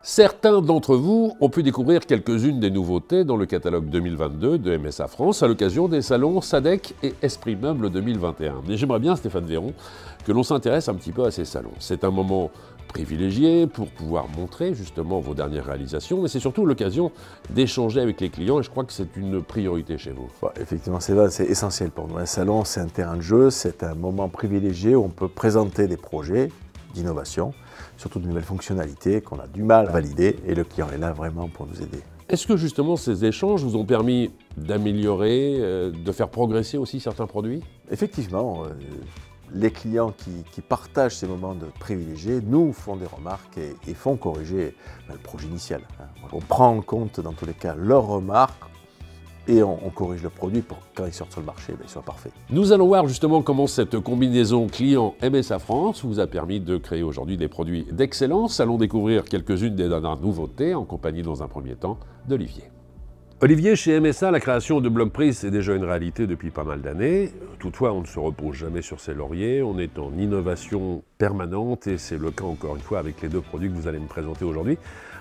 Certains d'entre vous ont pu découvrir quelques-unes des nouveautés dans le catalogue 2022 de MSA France à l'occasion des salons SADEC et Esprit Meuble 2021. Et j'aimerais bien, Stéphane Véron, que l'on s'intéresse un petit peu à ces salons. C'est un moment privilégié pour pouvoir montrer justement vos dernières réalisations, mais c'est surtout l'occasion d'échanger avec les clients et je crois que c'est une priorité chez vous. Ouais, effectivement, c'est vrai, c'est essentiel pour nous. Un salon, c'est un terrain de jeu, c'est un moment privilégié où on peut présenter des projets d'innovation, surtout de nouvelles fonctionnalités qu'on a du mal à valider et le client est là vraiment pour nous aider. Est-ce que justement ces échanges vous ont permis d'améliorer, de faire progresser aussi certains produits? Effectivement, les clients qui partagent ces moments de privilégiés nous font des remarques et font corriger le projet initial. On prend en compte dans tous les cas leurs remarques et on corrige le produit pour que quand il sort sur le marché, il soit parfait. Nous allons voir justement comment cette combinaison client MSA France vous a permis de créer aujourd'hui des produits d'excellence. Allons découvrir quelques-unes des dernières nouveautés en compagnie dans un premier temps d'Olivier. Olivier, chez MSA, la création de Bloc-Prise est déjà une réalité depuis pas mal d'années. Toutefois, on ne se repose jamais sur ses lauriers, on est en innovation permanente et c'est le cas encore une fois avec les deux produits que vous allez me présenter aujourd'hui.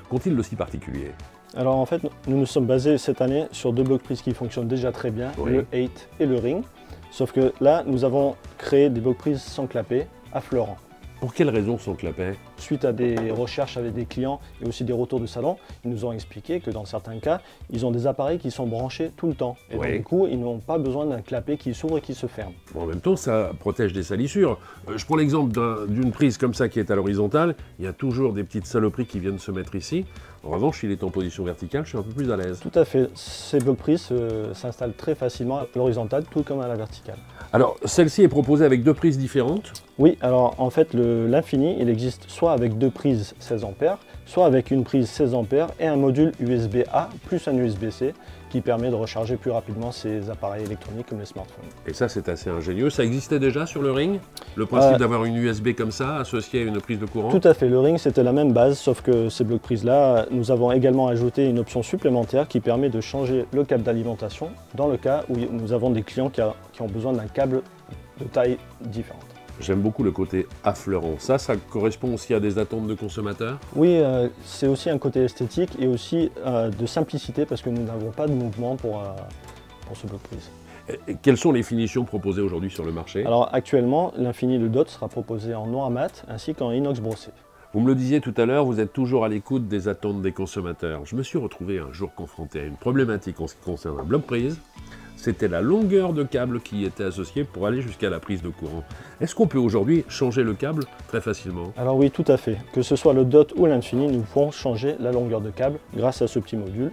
Qu'ont-ils de si particulier ? Alors en fait, nous nous sommes basés cette année sur deux blocs-prises qui fonctionnent déjà très bien, Oui. le 8 et le Ring. Sauf que là, nous avons créé des blocs-prises sans clapet, à fleurant. Pour quelles raisons son clapet ? Suite à des recherches avec des clients et aussi des retours de salon, ils nous ont expliqué que dans certains cas, ils ont des appareils qui sont branchés tout le temps. Et Oui. donc du coup, ils n'ont pas besoin d'un clapet qui s'ouvre et qui se ferme. Bon, en même temps, ça protège des salissures. Je prends l'exemple d'une prise comme ça qui est à l'horizontale. Il y a toujours des petites saloperies qui viennent se mettre ici. En revanche, s'il est en position verticale, je suis un peu plus à l'aise. Tout à fait, ces blocs-prises s'installent très facilement à l'horizontale, tout comme à la verticale. Alors, celle-ci est proposée avec deux prises différentes. Oui, alors en fait l'infini, il existe soit avec deux prises 16 A, soit avec une prise 16 A et un module USB-A plus un USB-C qui permet de recharger plus rapidement ces appareils électroniques comme les smartphones. Et ça, c'est assez ingénieux. Ça existait déjà sur le Ring? Le principe d'avoir une USB comme ça, associée à une prise de courant? Tout à fait, le Ring c'était la même base, sauf que ces blocs prises là, nous avons également ajouté une option supplémentaire qui permet de changer le câble d'alimentation dans le cas où nous avons des clients qui ont besoin d'un câble de taille différente. J'aime beaucoup le côté affleurant. Ça correspond aussi à des attentes de consommateurs? Oui, c'est aussi un côté esthétique et aussi de simplicité parce que nous n'avons pas de mouvement pour ce bloc prise. Et quelles sont les finitions proposées aujourd'hui sur le marché? Alors actuellement, l'infini de dot sera proposé en noir mat ainsi qu'en inox brossé. Vous me le disiez tout à l'heure, vous êtes toujours à l'écoute des attentes des consommateurs. Je me suis retrouvé un jour confronté à une problématique en ce qui concerne un bloc prise. C'était la longueur de câble qui y était associée pour aller jusqu'à la prise de courant. Est-ce qu'on peut aujourd'hui changer le câble très facilement? Alors oui, tout à fait. Que ce soit le dot ou l'infini, nous pouvons changer la longueur de câble grâce à ce petit module.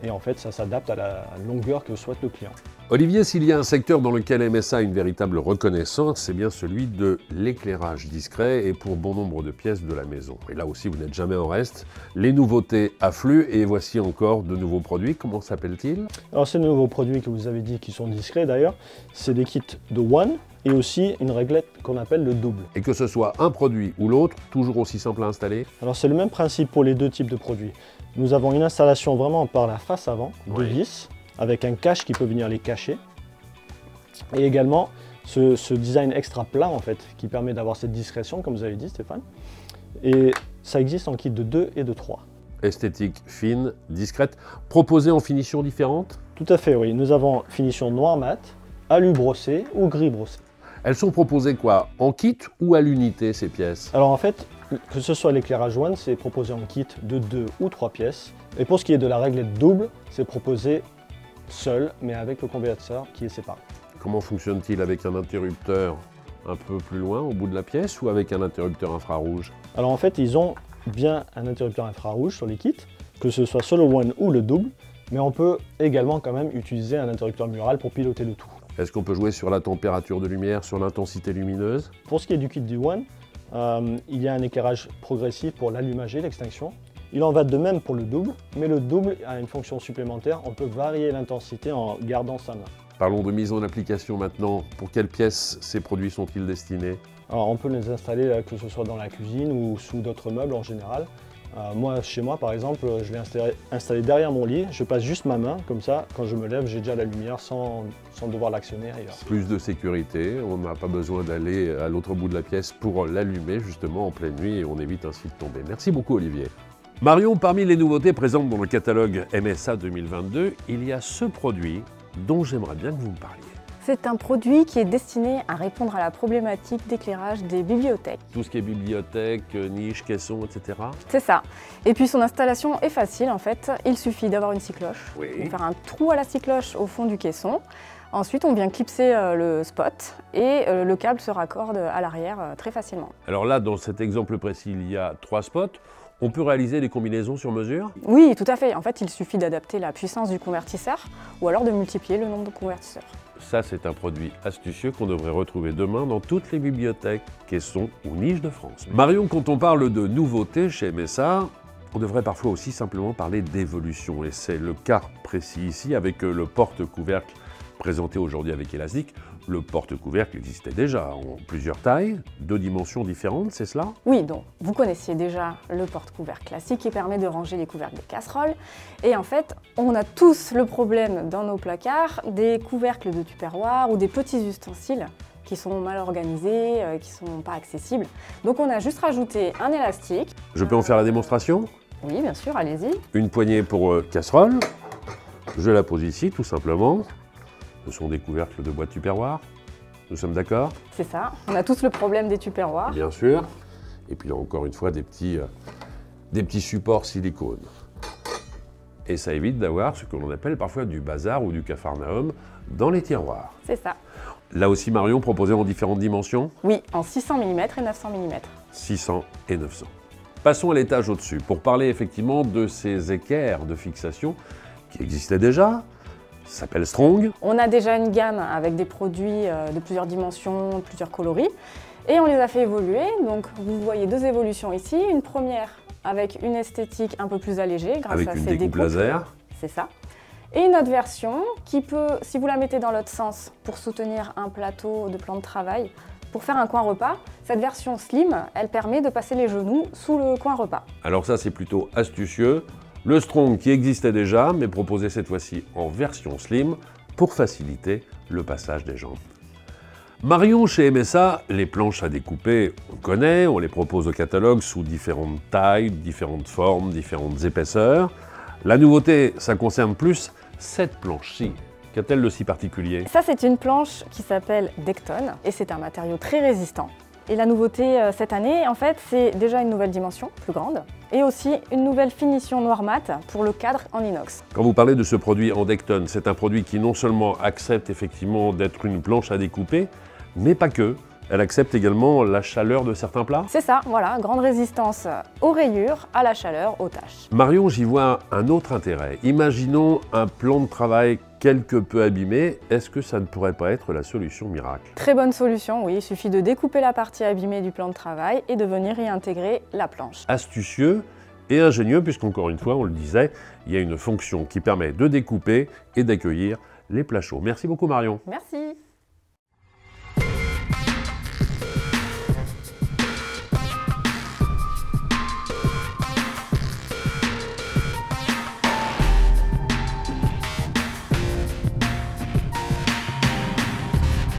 Et en fait, ça s'adapte à la longueur que souhaite le client. Olivier, s'il y a un secteur dans lequel MSA a une véritable reconnaissance, c'est bien celui de l'éclairage discret et pour bon nombre de pièces de la maison. Et là aussi, vous n'êtes jamais en reste. Les nouveautés affluent et voici encore de nouveaux produits. Comment s'appellent-ils? Alors ces nouveaux produits que vous avez dit qui sont discrets d'ailleurs, c'est des kits de one et aussi une réglette qu'on appelle le double. Et que ce soit un produit ou l'autre, toujours aussi simple à installer? Alors c'est le même principe pour les deux types de produits. Nous avons une installation vraiment par la face avant de Oui. vis, avec un cache qui peut venir les cacher. Et également ce design extra plat en fait, qui permet d'avoir cette discrétion comme vous avez dit Stéphane. Et ça existe en kit de 2 et de 3. Esthétique fine, discrète, proposée en finitions différentes? Tout à fait, oui. Nous avons finition noir mat, alu brossé ou gris brossé. Elles sont proposées quoi? En kit ou à l'unité ces pièces? Alors en fait, que ce soit l'éclairage one, c'est proposé en kit de 2 ou 3 pièces. Et pour ce qui est de la réglette double, c'est proposé seul, mais avec le convertisseur qui est séparé. Comment fonctionne-t-il avec un interrupteur un peu plus loin, au bout de la pièce, ou avec un interrupteur infrarouge? Alors en fait, ils ont bien un interrupteur infrarouge sur les kits, que ce soit sur le one ou le double, mais on peut également quand même utiliser un interrupteur mural pour piloter le tout. Est-ce qu'on peut jouer sur la température de lumière, sur l'intensité lumineuse? Pour ce qui est du kit du one, il y a un éclairage progressif pour l'allumage et l'extinction. Il en va de même pour le double, mais le double a une fonction supplémentaire, on peut varier l'intensité en gardant sa main. Parlons de mise en application maintenant. Pour quelles pièces ces produits sont-ils destinés? Alors on peut les installer que ce soit dans la cuisine ou sous d'autres meubles en général. Moi, chez moi par exemple, je l'ai installé derrière mon lit, je passe juste ma main, comme ça quand je me lève j'ai déjà la lumière sans devoir l'actionner ailleurs. Plus de sécurité, on n'a pas besoin d'aller à l'autre bout de la pièce pour l'allumer justement en pleine nuit et on évite ainsi de tomber. Merci beaucoup Olivier. Marion, parmi les nouveautés présentes dans le catalogue MSA 2022, il y a ce produit dont j'aimerais bien que vous me parliez. C'est un produit qui est destiné à répondre à la problématique d'éclairage des bibliothèques. Tout ce qui est bibliothèque, niche, caisson, etc. C'est ça. Et puis son installation est facile en fait. Il suffit d'avoir une scie cloche, Oui. de faire un trou à la scie cloche au fond du caisson. Ensuite, on vient clipser le spot et le câble se raccorde à l'arrière très facilement. Alors là, dans cet exemple précis, il y a 3 spots. On peut réaliser des combinaisons sur mesure? Oui, tout à fait. En fait, il suffit d'adapter la puissance du convertisseur ou alors de multiplier le nombre de convertisseurs. Ça, c'est un produit astucieux qu'on devrait retrouver demain dans toutes les bibliothèques, caissons ou niches de France. Marion, quand on parle de nouveautés chez MSA, on devrait parfois aussi simplement parler d'évolution. Et c'est le cas précis ici avec le porte-couvercle présenté aujourd'hui avec Elastic. Le porte-couvercle existait déjà en plusieurs tailles, 2 dimensions différentes, c'est cela? Oui, donc vous connaissiez déjà le porte-couvercle classique qui permet de ranger les couvercles de casseroles. Et en fait, on a tous le problème dans nos placards des couvercles de tupperware ou des petits ustensiles qui sont mal organisés, qui ne sont pas accessibles. Donc on a juste rajouté un élastique. Je peux en faire la démonstration? Oui, bien sûr, allez-y. Une poignée pour casserole. Je la pose ici, tout simplement. Ce sont des couvercles de bois de tupperware. Nous sommes d'accord? C'est ça. On a tous le problème des tupperwares. Bien sûr. Et puis là, encore une fois, des petits supports silicone. Et ça évite d'avoir ce que l'on appelle parfois du bazar ou du capharnaüm dans les tiroirs. C'est ça. Là aussi, Marion proposait en différentes dimensions? Oui, en 600 mm et 900 mm. 600 et 900. Passons à l'étage au-dessus pour parler effectivement de ces équerres de fixation qui existaient déjà. Ça s'appelle Strong. On a déjà une gamme avec des produits de plusieurs dimensions, plusieurs coloris, et on les a fait évoluer. Donc vous voyez 2 évolutions ici. Une première avec une esthétique un peu plus allégée grâce Avec à une ces découpe découpes. laser. C'est ça. Et une autre version qui peut, si vous la mettez dans l'autre sens pour soutenir un plateau de plan de travail, pour faire un coin repas, cette version slim, elle permet de passer les genoux sous le coin repas. Alors ça, c'est plutôt astucieux. Le Strong qui existait déjà, mais proposé cette fois-ci en version slim pour faciliter le passage des jambes. Marion, chez MSA, les planches à découper, on connaît, on les propose au catalogue sous différentes tailles, différentes formes, différentes épaisseurs. La nouveauté, ça concerne plus cette planche-ci. Qu'a-t-elle de si particulier? Ça, c'est une planche qui s'appelle Decton et c'est un matériau très résistant. Et la nouveauté cette année, en fait, c'est déjà une nouvelle dimension, plus grande, et aussi une nouvelle finition noir mat pour le cadre en inox. Quand vous parlez de ce produit en Decton, c'est un produit qui non seulement accepte effectivement d'être une planche à découper, mais pas que. Elle accepte également la chaleur de certains plats. C'est ça, voilà, grande résistance aux rayures, à la chaleur, aux taches. Marion, j'y vois un autre intérêt. Imaginons un plan de travail quelque peu abîmé. Est-ce que ça ne pourrait pas être la solution miracle? Très bonne solution, oui, il suffit de découper la partie abîmée du plan de travail et de venir y intégrer la planche. Astucieux et ingénieux, puisqu'encore une fois, on le disait, il y a une fonction qui permet de découper et d'accueillir les plats chauds. Merci beaucoup Marion. Merci.